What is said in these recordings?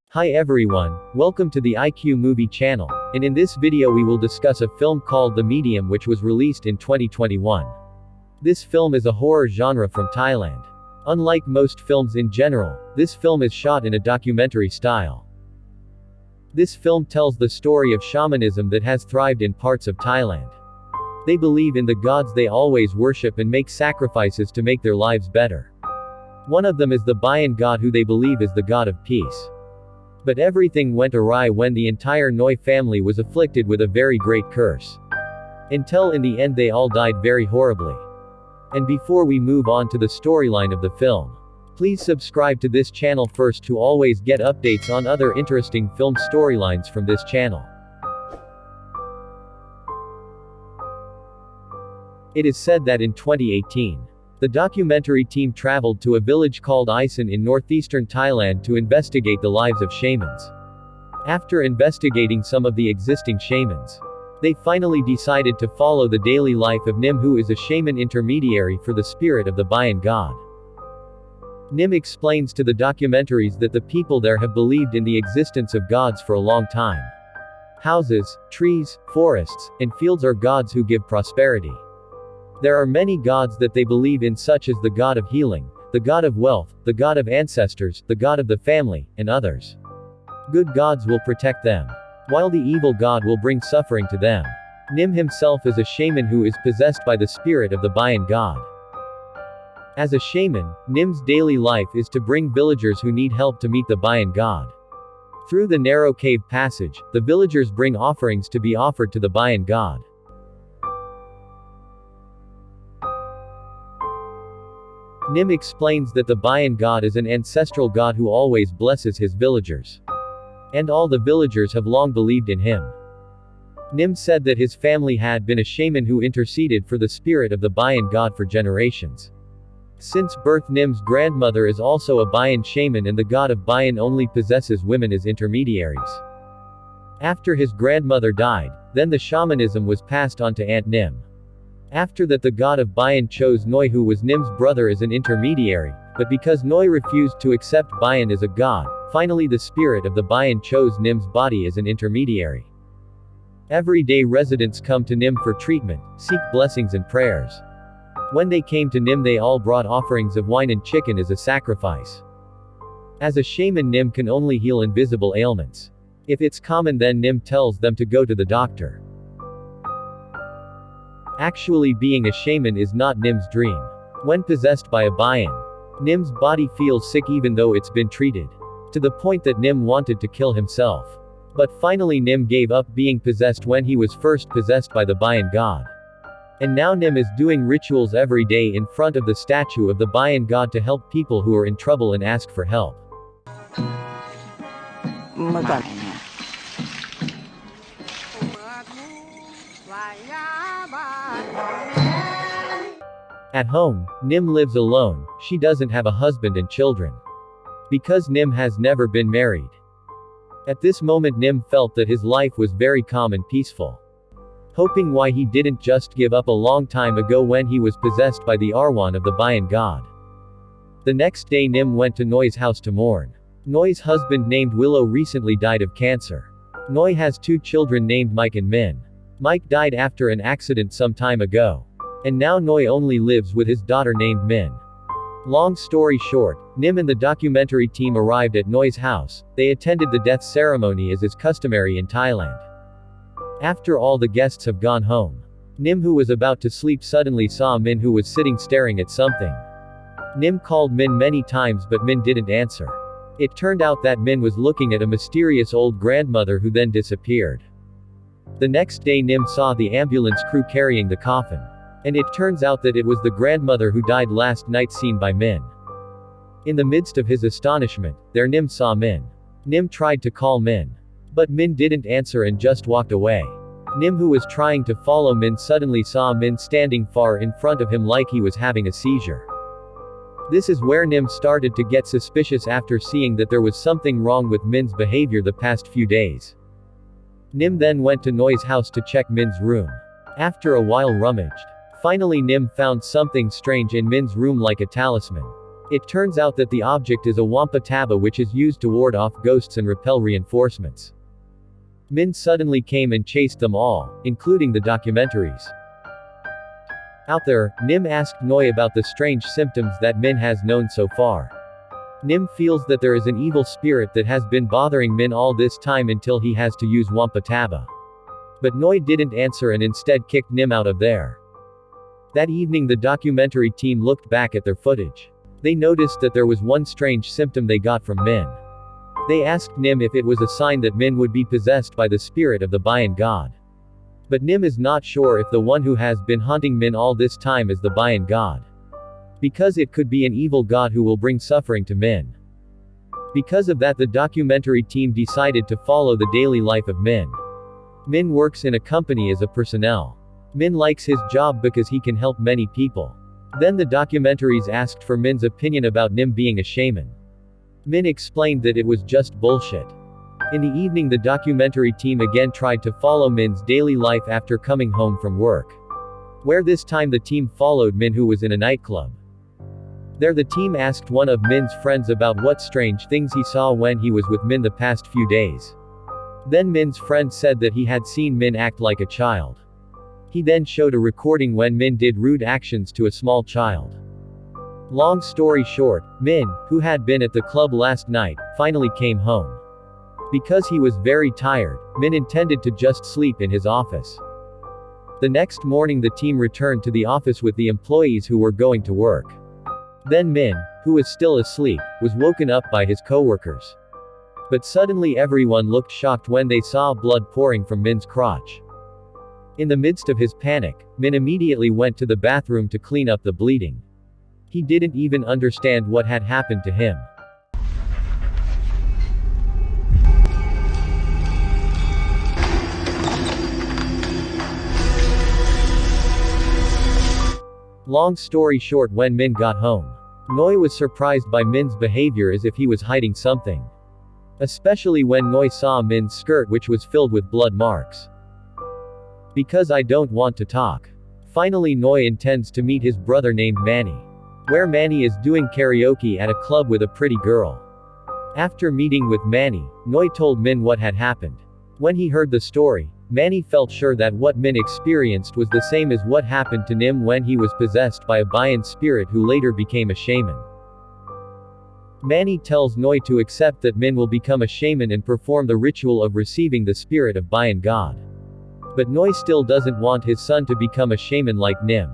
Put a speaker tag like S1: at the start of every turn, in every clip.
S1: Hi everyone, welcome to the IQ Movie channel, and in this video we will discuss a film called The Medium which was released in 2021. This film is a horror genre from Thailand. Unlike most films in general, this film is shot in a documentary style. This film tells the story of shamanism that has thrived in parts of Thailand. They believe in the gods they always worship and make sacrifices to make their lives better. One of them is the Bayan god who they believe is the god of peace. But everything went awry when the entire Noi family was afflicted with a very great curse. Until in the end they all died very horribly. And before we move on to the storyline of the film, please subscribe to this channel first to always get updates on other interesting film storylines from this channel. It is said that in 2018, the documentary team traveled to a village called Isan in northeastern Thailand to investigate the lives of shamans. After investigating some of the existing shamans, they finally decided to follow the daily life of Nim, who is a shaman intermediary for the spirit of the Bayan god. Nim explains to the documentaries that the people there have believed in the existence of gods for a long time. Houses, trees, forests, and fields are gods who give prosperity. There are many gods that they believe in, such as the god of healing, the god of wealth, the god of ancestors, the god of the family, and others. Good gods will protect them, while the evil god will bring suffering to them. Nim himself is a shaman who is possessed by the spirit of the Bayan god. As a shaman, Nim's daily life is to bring villagers who need help to meet the Bayan god. Through the narrow cave passage, the villagers bring offerings to be offered to the Bayan god. Nim explains that the Bayan god is an ancestral god who always blesses his villagers. And all the villagers have long believed in him. Nim said that his family had been a shaman who interceded for the spirit of the Bayan god for generations. Since birth, Nim's grandmother is also a Bayan shaman, and the god of Bayan only possesses women as intermediaries. After his grandmother died, then the shamanism was passed on to Aunt Nim. After that, the god of Bayan chose Noi, who was Nim's brother, as an intermediary, but because Noi refused to accept Bayan as a god, finally the spirit of the Bayan chose Nim's body as an intermediary. Everyday residents come to Nim for treatment, seek blessings and prayers. When they came to Nim, they all brought offerings of wine and chicken as a sacrifice. As a shaman, Nim can only heal invisible ailments. If it's common, then Nim tells them to go to the doctor. Actually, being a shaman is not Nim's dream. When possessed by a Bayan, Nim's body feels sick even though it's been treated. To the point that Nim wanted to kill himself. But finally Nim gave up being possessed when he was first possessed by the Bayan god. And now Nim is doing rituals every day in front of the statue of the Bayan god to help people who are in trouble and ask for help. At home, Nim lives alone. She doesn't have a husband and children. Because Nim has never been married. At this moment Nim felt that his life was very calm and peaceful. Hoping why he didn't just give up a long time ago when he was possessed by the Arwan of the Bayan god. The next day Nim went to Noi's house to mourn. Noi's husband named Willow recently died of cancer. Noi has two children named Mike and Min. Mike died after an accident some time ago. And now Noi only lives with his daughter named Min. Long story short, Nim and the documentary team arrived at Noi's house. They attended the death ceremony as is customary in Thailand. After all the guests have gone home, Nim, who was about to sleep, suddenly saw Min, who was sitting staring at something. Nim called Min many times but Min didn't answer. It turned out that Min was looking at a mysterious old grandmother who then disappeared. The next day Nim saw the ambulance crew carrying the coffin. And it turns out that it was the grandmother who died last night, seen by Min. In the midst of his astonishment, there Nim saw Min. Nim tried to call Min. But Min didn't answer and just walked away. Nim, who was trying to follow Min, suddenly saw Min standing far in front of him like he was having a seizure. This is where Nim started to get suspicious after seeing that there was something wrong with Min's behavior the past few days. Nim then went to Noi's house to check Min's room. After a while rummaged. Finally Nim found something strange in Min's room like a talisman. It turns out that the object is a wampa taba which is used to ward off ghosts and repel reinforcements. Min suddenly came and chased them all, including the documentaries. Out there, Nim asked Noi about the strange symptoms that Min has known so far. Nim feels that there is an evil spirit that has been bothering Min all this time until he has to use wampa taba. But Noi didn't answer and instead kicked Nim out of there. That evening the documentary team looked back at their footage. They noticed that there was one strange symptom they got from Min. They asked Nim if it was a sign that Min would be possessed by the spirit of the Bayan god. But Nim is not sure if the one who has been haunting Min all this time is the Bayan god. Because it could be an evil god who will bring suffering to Min. Because of that the documentary team decided to follow the daily life of Min. Min works in a company as a personnel. Min likes his job because he can help many people. Then the documentaries asked for Min's opinion about Nim being a shaman. Min explained that it was just bullshit. In the evening the documentary team again tried to follow Min's daily life after coming home from work. Where this time the team followed Min who was in a nightclub. There the team asked one of Min's friends about what strange things he saw when he was with Min the past few days. Then Min's friend said that he had seen Min act like a child. He then showed a recording when Min did rude actions to a small child. Long story short, Min, who had been at the club last night, finally came home. Because he was very tired, Min intended to just sleep in his office. The next morning the team returned to the office with the employees who were going to work. Then Min, who was still asleep, was woken up by his coworkers. But suddenly everyone looked shocked when they saw blood pouring from Min's crotch. In the midst of his panic, Min immediately went to the bathroom to clean up the bleeding. He didn't even understand what had happened to him. Long story short, when Min got home, Noi was surprised by Min's behavior as if he was hiding something. Especially when Noi saw Min's skirt which was filled with blood marks. Because I don't want to talk. Finally Noi intends to meet his brother named Manny. Where Manny is doing karaoke at a club with a pretty girl. After meeting with Manny, Noi told Min what had happened. When he heard the story, Manny felt sure that what Min experienced was the same as what happened to Nim when he was possessed by a Bayan spirit who later became a shaman. Manny tells Noi to accept that Min will become a shaman and perform the ritual of receiving the spirit of Bayan god. But Noi still doesn't want his son to become a shaman like Nim.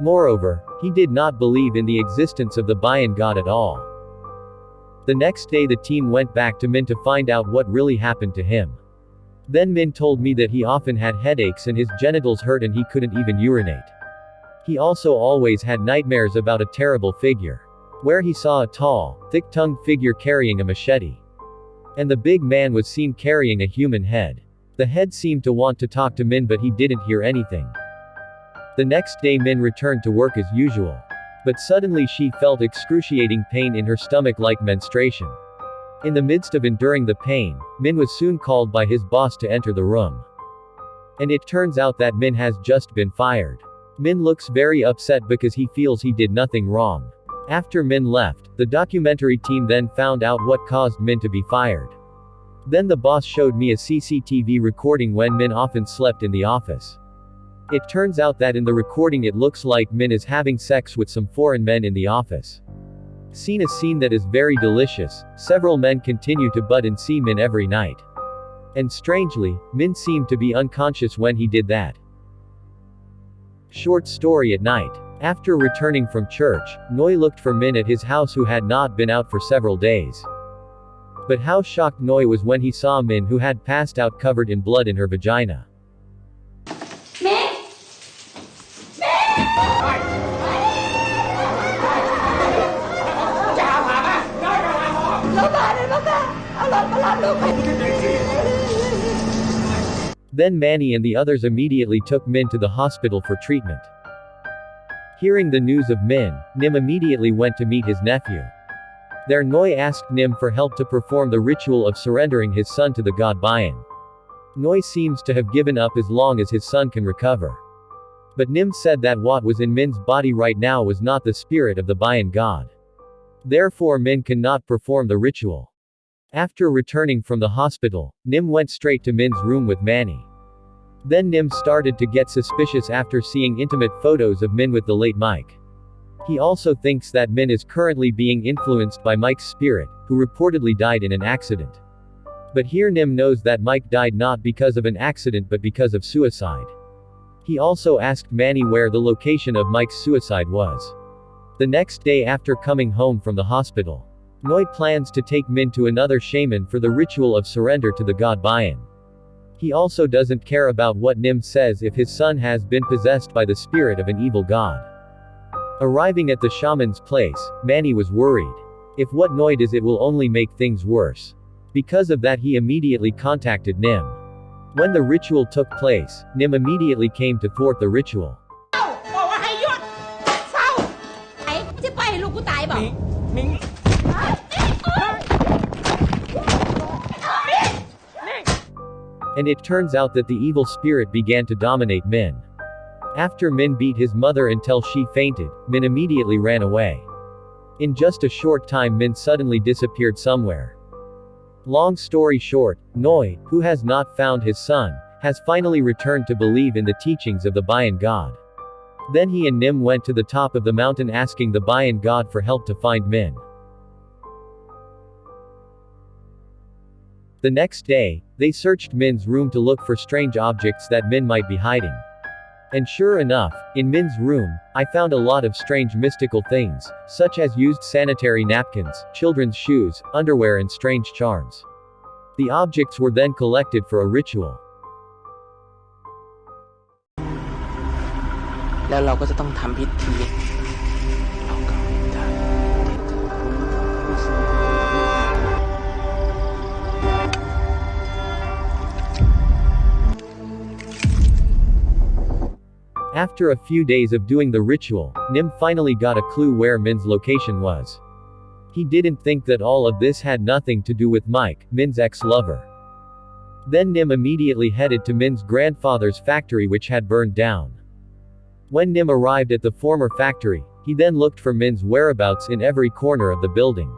S1: Moreover, he did not believe in the existence of the Bayan god at all. The next day the team went back to Min to find out what really happened to him. Then Min told me that he often had headaches and his genitals hurt and he couldn't even urinate. He also always had nightmares about a terrible figure. Where he saw a tall, thick-tongued figure carrying a machete. And the big man was seen carrying a human head. The head seemed to want to talk to Min but he didn't hear anything. The next day Min returned to work as usual. But suddenly she felt excruciating pain in her stomach like menstruation. In the midst of enduring the pain, Min was soon called by his boss to enter the room. And it turns out that Min has just been fired. Min looks very upset because he feels he did nothing wrong. After Min left, the documentary team then found out what caused Min to be fired. Then the boss showed me a CCTV recording when Min often slept in the office. It turns out that in the recording it looks like Min is having sex with some foreign men in the office. Seen a scene that is very delicious. Several men continue to butt and see Min every night. And strangely, Min seemed to be unconscious when he did that. Short story at night. After returning from church, Noi looked for Min at his house who had not been out for several days. But how shocked Noi was when he saw Min who had passed out covered in blood in her vagina.
S2: Mink!
S1: Then Manny and the others immediately took Min to the hospital for treatment. Hearing the news of Min, Nim immediately went to meet his nephew. There Noi asked Nim for help to perform the ritual of surrendering his son to the god Bayan. Noi seems to have given up as long as his son can recover. But Nim said that what was in Min's body right now was not the spirit of the Bayan god. Therefore Min cannot perform the ritual. After returning from the hospital, Nim went straight to Min's room with Manny. Then Nim started to get suspicious after seeing intimate photos of Min with the late Mike. He also thinks that Min is currently being influenced by Mike's spirit, who reportedly died in an accident. But here Nim knows that Mike died not because of an accident but because of suicide. He also asked Manny where the location of Mike's suicide was. The next day after coming home from the hospital, Noi plans to take Min to another shaman for the ritual of surrender to the god Bayan. He also doesn't care about what Nim says if his son has been possessed by the spirit of an evil god. Arriving at the shaman's place, Manny was worried. If what Noi does it will only make things worse. Because of that he immediately contacted Nim. When the ritual took place, Nim immediately came to thwart the ritual. And it turns out that the evil spirit began to dominate Min. After Min beat his mother until she fainted, Min immediately ran away. In just a short time Min suddenly disappeared somewhere. Long story short, Noi, who has not found his son, has finally returned to believe in the teachings of the Bayan god. Then he and Nim went to the top of the mountain asking the Bayan god for help to find Min. The next day, they searched Min's room to look for strange objects that Min might be hiding. And sure enough, in Min's room, I found a lot of strange mystical things, such as used sanitary napkins, children's shoes, underwear and strange charms. The objects were then collected for a ritual.
S3: แล้วเราก็จะต้องทำพิธี
S1: After a few days of doing the ritual, Nim finally got a clue where Min's location was. He didn't think that all of this had nothing to do with Mike, Min's ex-lover. Then Nim immediately headed to Min's grandfather's factory which had burned down. When Nim arrived at the former factory, he then looked for Min's whereabouts in every corner of the building.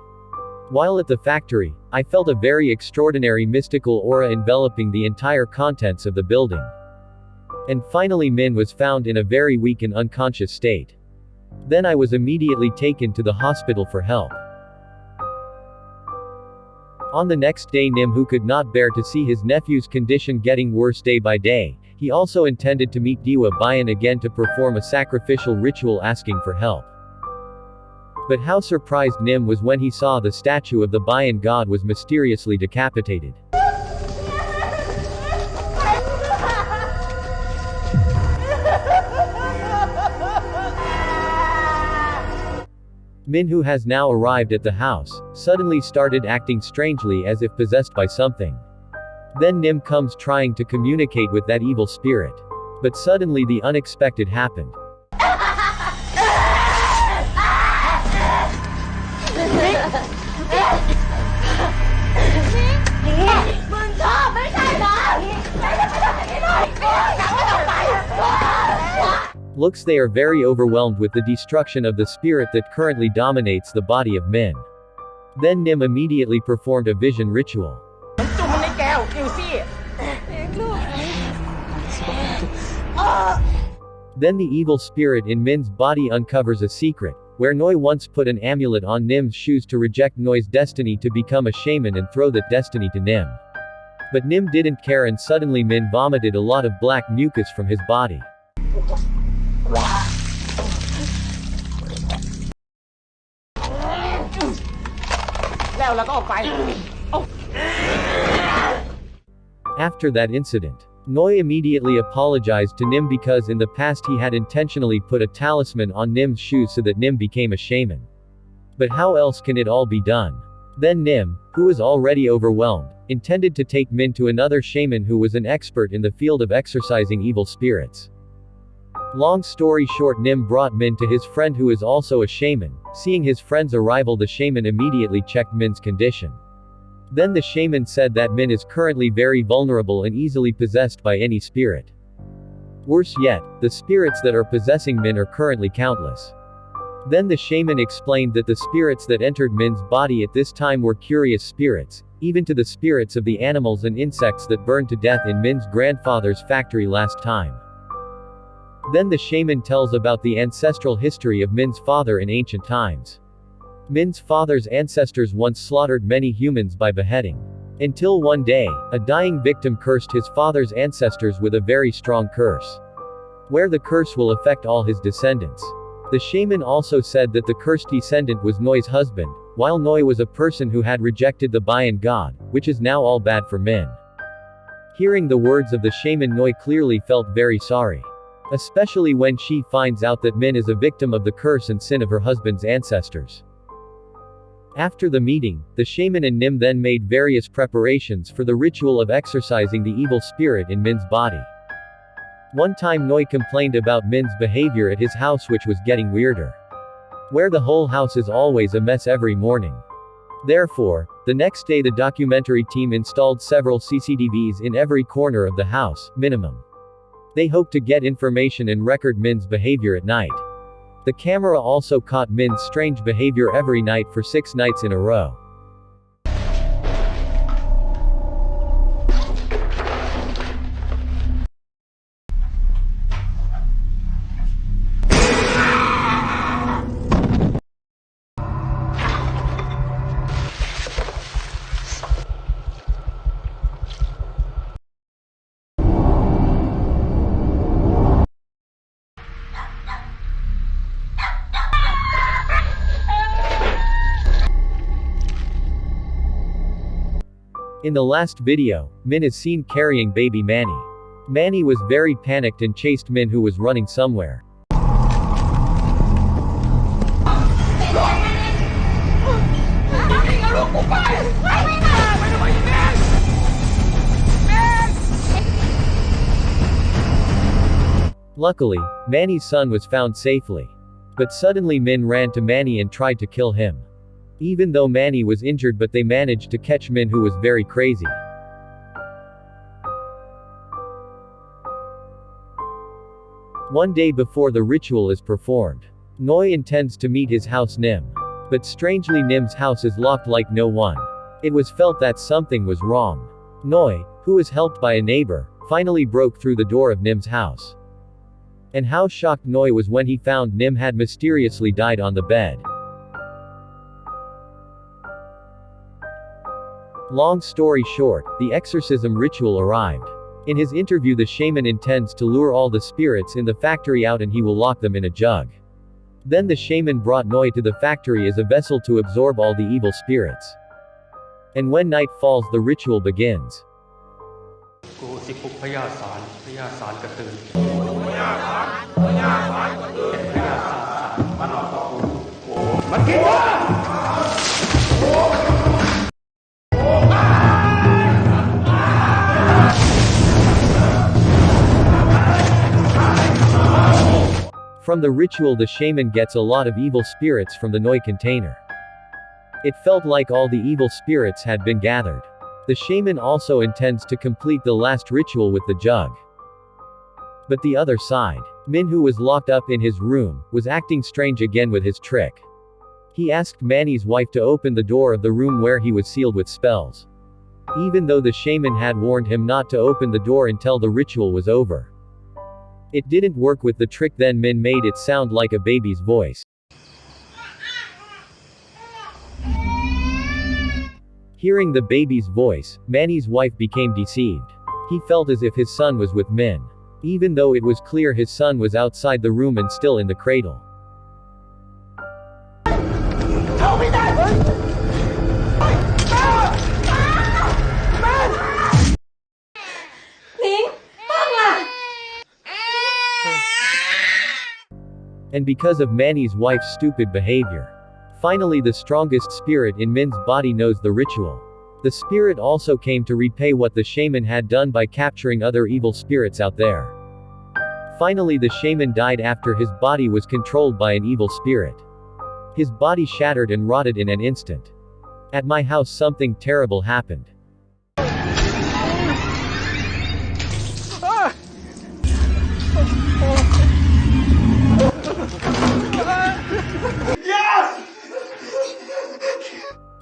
S1: While at the factory, I felt a very extraordinary mystical aura enveloping the entire contents of the building. And finally Min was found in a very weak and unconscious state. Then I was immediately taken to the hospital for help. On the next day Nim, who could not bear to see his nephew's condition getting worse day by day, he also intended to meet Dewa Bayan again to perform a sacrificial ritual asking for help. But how surprised Nim was when he saw the statue of the Bayan god was mysteriously decapitated. Min, who has now arrived at the house, suddenly started acting strangely as if possessed by something. Then Nim comes trying to communicate with that evil spirit. But suddenly the unexpected happened. Looks they are very overwhelmed with the destruction of the spirit that currently dominates the body of Min. Then Nim immediately performed a vision ritual. Then the evil spirit in Min's body uncovers a secret, where Noi once put an amulet on Nim's shoes to reject Noi's destiny to become a shaman and throw that destiny to Nim. But Nim didn't care and suddenly Min vomited a lot of black mucus from his body. After that incident, Noi immediately apologized to Nim because in the past he had intentionally put a talisman on Nim's shoes so that Nim became a shaman. But how else can it all be done? Then Nim, who was already overwhelmed, intended to take Min to another shaman who was an expert in the field of exorcising evil spirits. Long story short, Nim brought Min to his friend who is also a shaman. Seeing his friend's arrival, the shaman immediately checked Min's condition. Then the shaman said that Min is currently very vulnerable and easily possessed by any spirit. Worse yet, the spirits that are possessing Min are currently countless. Then the shaman explained that the spirits that entered Min's body at this time were curious spirits, even to the spirits of the animals and insects that burned to death in Min's grandfather's factory last time. Then the shaman tells about the ancestral history of Min's father in ancient times. Min's father's ancestors once slaughtered many humans by beheading. Until one day, a dying victim cursed his father's ancestors with a very strong curse, where the curse will affect all his descendants. The shaman also said that the cursed descendant was Noi's husband, while Noi was a person who had rejected the Bayan god, which is now all bad for Min. Hearing the words of the shaman, Noi clearly felt very sorry. Especially when she finds out that Min is a victim of the curse and sin of her husband's ancestors. After the meeting, the shaman and Nim then made various preparations for the ritual of exorcising the evil spirit in Min's body. One time Noi complained about Min's behavior at his house, which was getting weirder, where the whole house is always a mess every morning. Therefore, the next day the documentary team installed several CCTVs in every corner of the house, minimum. They hoped to get information and record Min's behavior at night. The camera also caught Min's strange behavior every night for 6 nights in a row. In the last video, Min is seen carrying baby Manny. Manny was very panicked and chased Min, who was running somewhere. Luckily, Manny's son was found safely. But suddenly Min ran to Manny and tried to kill him. Even though Manny was injured, but they managed to catch Min, who was very crazy. One day before the ritual is performed, Noi intends to meet his house Nim. But strangely Nim's house is locked like no one. It was felt that something was wrong. Noi, who was helped by a neighbor, finally broke through the door of Nim's house. And how shocked Noi was when he found Nim had mysteriously died on the bed. Long story short, the exorcism ritual arrived. In his interview, the shaman intends to lure all the spirits in the factory out and he will lock them in a jug. Then the shaman brought Noi to the factory as a vessel to absorb all the evil spirits. And when night falls, the ritual begins. From the ritual, the shaman gets a lot of evil spirits from the Noi container. It felt like all the evil spirits had been gathered. The shaman also intends to complete the last ritual with the jug. But the other side, Min, who was locked up in his room, was acting strange again with his trick. He asked Manny's wife to open the door of the room where he was sealed with spells. Even though the shaman had warned him not to open the door until the ritual was over. It didn't work with the trick. Then Min made it sound like a baby's voice. Hearing the baby's voice, Manny's wife became deceived. He felt as if his son was with Min. Even though it was clear his son was outside the room and still in the cradle. And because of Manny's wife's stupid behavior. Finally, the strongest spirit in Min's body knows the ritual. The spirit also came to repay what the shaman had done by capturing other evil spirits out there. Finally, the shaman died after his body was controlled by an evil spirit. His body shattered and rotted in an instant. At my house, something terrible happened.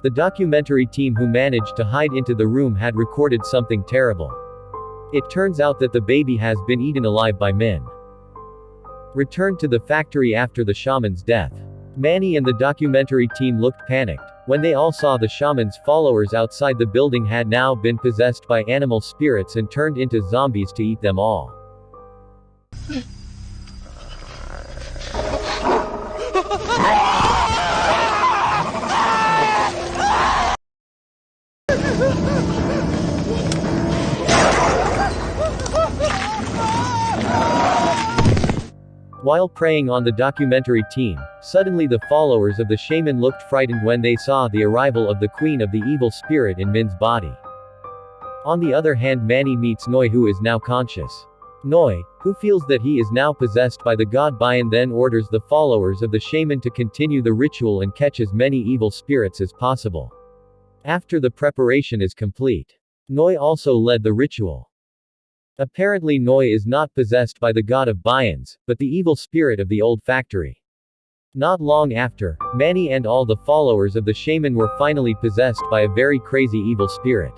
S1: The documentary team who managed to hide into the room had recorded something terrible. It turns out that the baby has been eaten alive by Min. Returned to the factory after the shaman's death. Manny and the documentary team looked panicked when they all saw the shaman's followers outside the building had now been possessed by animal spirits and turned into zombies to eat them all. While preying on the documentary team, suddenly the followers of the shaman looked frightened when they saw the arrival of the queen of the evil spirit in Min's body. On the other hand, Manny meets Noi, who is now conscious. Noi, who feels that he is now possessed by the god Bayan, then orders the followers of the shaman to continue the ritual and catch as many evil spirits as possible. After the preparation is complete, Noi also led the ritual. Apparently Noi is not possessed by the god of Bayans, but the evil spirit of the old factory. Not long after, Manny and all the followers of the shaman were finally possessed by a very crazy evil spirit.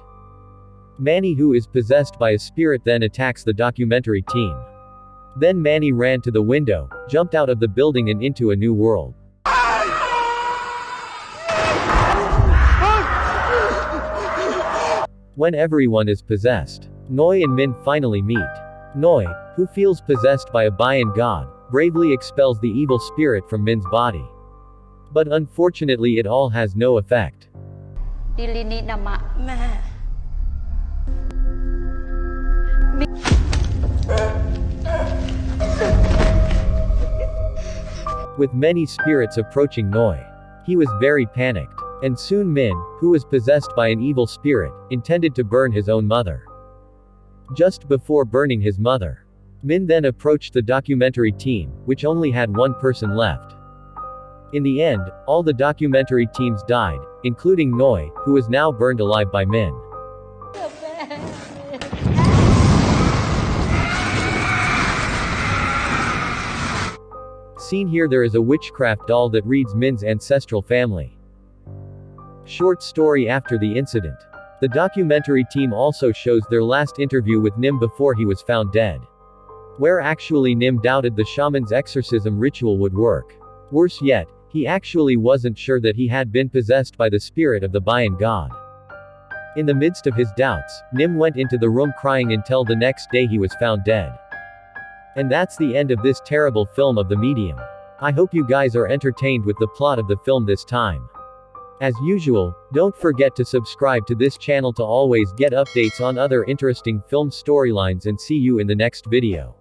S1: Manny, who is possessed by a spirit, then attacks the documentary team. Then Manny ran to the window, jumped out of the building and into a new world. When everyone is possessed, Noi and Min finally meet. Noi, who feels possessed by a Bayan god, bravely expels the evil spirit from Min's body. But unfortunately it all has no effect. With many spirits approaching Noi, he was very panicked. And soon Min, who was possessed by an evil spirit, intended to burn his own mother. Just before burning his mother, Min then approached the documentary team, which only had one person left. In the end, all the documentary teams died, including Noi, who was now burned alive by Min. Seen here, there is a witchcraft doll that reads Min's ancestral family. Short story after the incident. The documentary team also shows their last interview with Nim before he was found dead. Where actually Nim doubted the shaman's exorcism ritual would work. Worse yet, he actually wasn't sure that he had been possessed by the spirit of the Bayan god. In the midst of his doubts, Nim went into the room crying until the next day he was found dead. And that's the end of this terrible film of the medium. I hope you guys are entertained with the plot of the film this time. As usual, don't forget to subscribe to this channel to always get updates on other interesting film storylines, and see you in the next video.